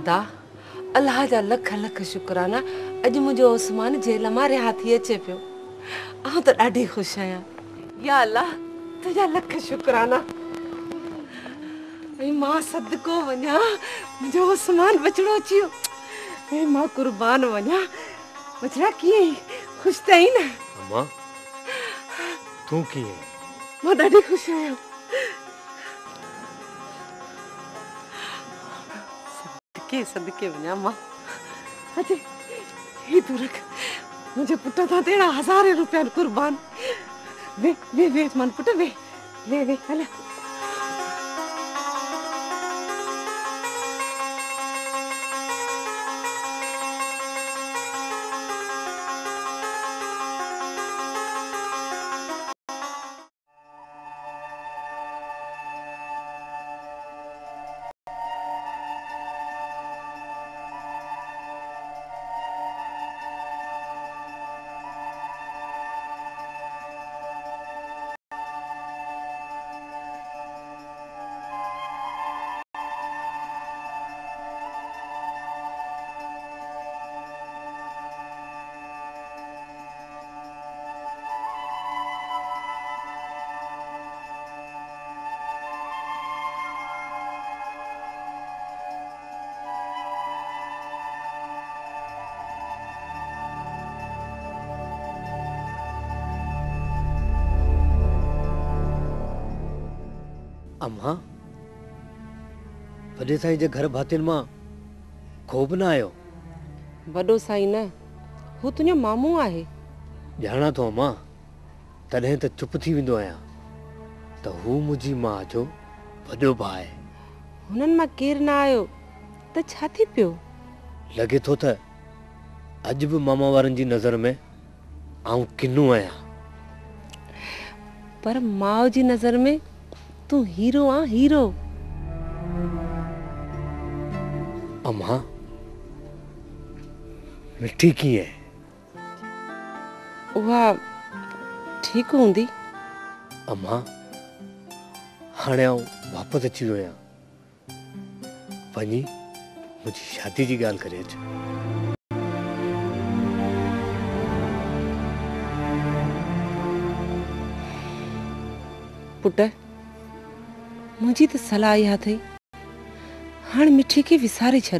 खुदा अल्लाह जा लख लख शुक्राना अज मुझो उस्मान जेल मां रिहा थी अचे पियो। आउं त ॾाढी ख़ुशि आहियां। या अल्लाह तुंहिंजा लख शुक्राना। ऐं मां सदको वञा मुंहिंजो उस्मान बचड़ो अची वियो। ऐं मां कुर्बान वञा। बचड़ा कीअं ख़ुशि त आहीं न? अम्मा तूं कीअं? मां ॾाढी ख़ुशि आहियां। सदके सदके वञा मां। अचे ही तूं रख मुंहिंजे पुट तां तेड़ा हज़ारे रुपया कुर्बान। वे वे वे मन पुट वे वे वे हल। अम्मा वॾे साईं जे घर भातियुनि मां को बि न आयो? वॾो साईं न हू तुंहिंजो मामू आहे। ॼाणा थो अम्मा, तॾहिं त चुप थी वेंदो आहियां त हू मुंहिंजी माउ जो वॾो भाउ आहे। हुननि मां केरु न आयो त छा थी पियो? लॻे थो त अॼु बि मामा वारनि जी नज़र में आऊं किन्नू आहियां। पर माउ जी नज़र में तूं हीरो आ हीरो। अम्मा मिठी कीअं है? उहा ठीक हूंदी। अम्मा हाणे आऊं वापसि अची वियो आहियां। वञी मुंहिंजी शादी जी ॻाल्हि करे अच। पुट मुंहिंजी त सलाह इहा अथई हाणे मिठी खे विसारे छॾ।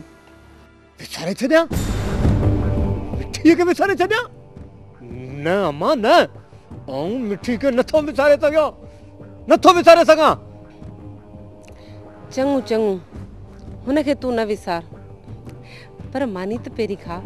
विसारे छॾियां? मिठीअ खे विसारे छॾियां? न अम्मा न, आऊं मिठी खे नथो विसारे सघां, नथो विसारे सघां। चङो चङो हुनखे तूं न विसार, पर मानी त पहिरीं खा।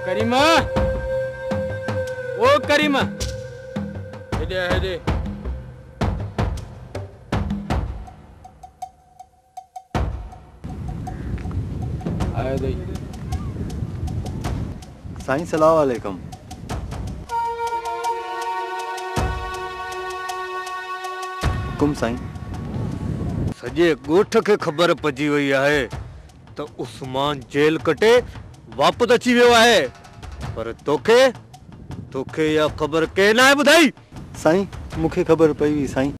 करीमा, ओ करीमा, हेदे हेदे। आए दई। साईं सलाम अलैकुम। हुकुम साईं। सॼे ॻोठ खे ख़बर पइजी वई आहे त उस्मान जेल कटे वापसि अची वियो आहे, पर तोखे इहा ख़बर कंहिं न आहे ॿुधाई? साईं मूंखे ख़बर पई हुई साईं।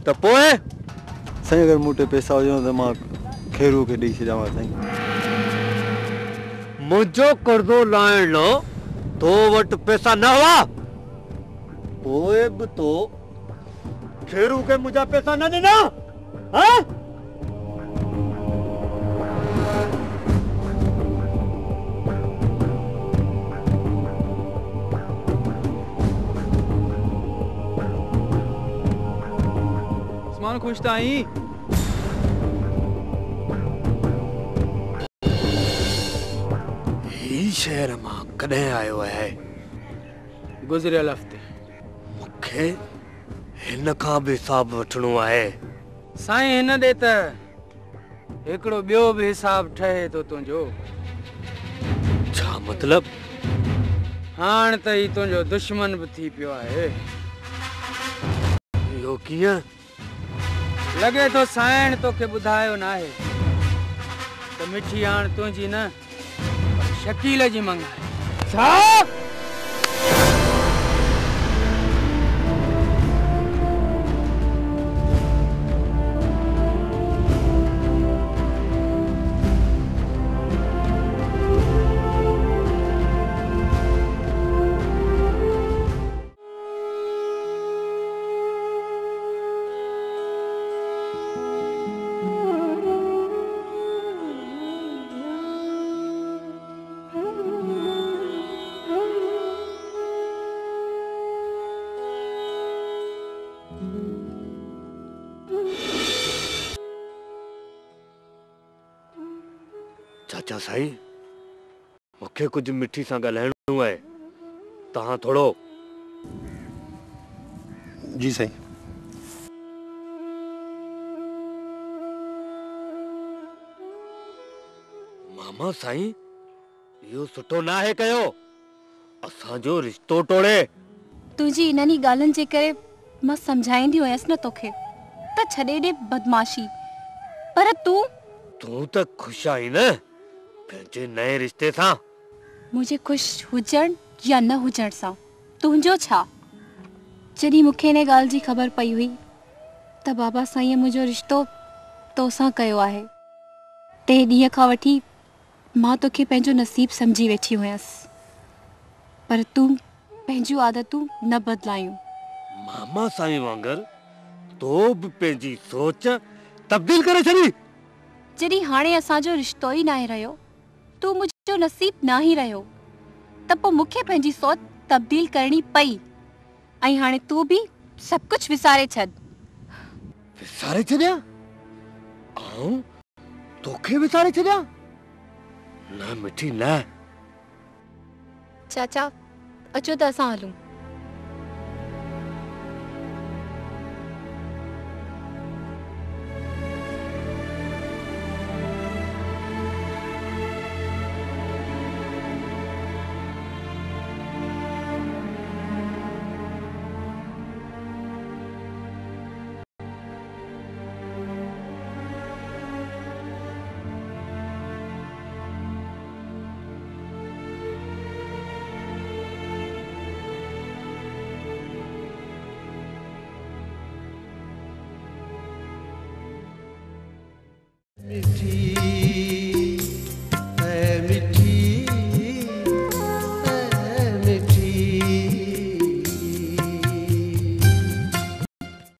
त पोइ साईं अगर मूं वटि पैसा हुजनि त मां खेरू खे ॾेई छॾियां साईं। मुझो कर्जो लाइण लो तो वट पैसा न हुआ पोए भी तो खेरू के मुझा पैसा न देना हाँ? उस्मान खुश था आई ही शहर मां कॾहिं आयो है गुज़रियल हफ़्ते मूंखे हिन खां बि हिसाब वठणो आहे साईं हिन ॾे त हिकिड़ो ॿियो बि हिसाब ठहे तो तुंहिंजो छा मतलब हाण त ही तुंहिंजो दुश्मन बि थी पियो आहे इहो कीअं लॻे थो साईं तोखे ॿुधायो न आहे त मिठी हाण तुंहिंजी न शकील जी मंग आहे छा चाचा साईं मूंखे कुझु मिठी सां ॻाल्हाइणो आहे तव्हां थोरो जी साईं। मामा साईं इहो सुठो न आहे कयो असांजो रिश्तो टोड़े तुझी इन्हनि ॻाल्हियुनि जे करे मां सम्झाईंदी हुयसि न तोखे त छॾे ॾे बदमाशी पर तूं त ख़ुशि आहीं न पंहिंजे नए रिश्ते सां मुझे ख़ुशि हुजण या न हुजण सां तुंहिंजो छा जॾहिं मूंखे इन ॻाल्हि जी ख़बर पई हुई त बाबा साईं मुंहिंजो रिश्तो तोसां कयो आहे ते ॾींहं खां वठी मां तोखे पंहिंजो नसीब सम्झी वेठी हुयसि पर तूं पंहिंजूं आदतूं न बदिलायूं मामा साईं वांगर तो बि पंहिंजी सोच तब्दील करे छॾी जॾहिं हाणे असांजो रिश्तो ई नाहे रहियो तूं मुंहिंजो नसीब न ई रहियो त पोइ मूंखे पंहिंजी सोच तब्दील करणी पई ऐं हाणे तूं बि सभु कुझु विसारे छॾ विसारे छॾिया ऐं तोखे विसारे छॾिया न मिठी न चाचा अचो त असां हलूं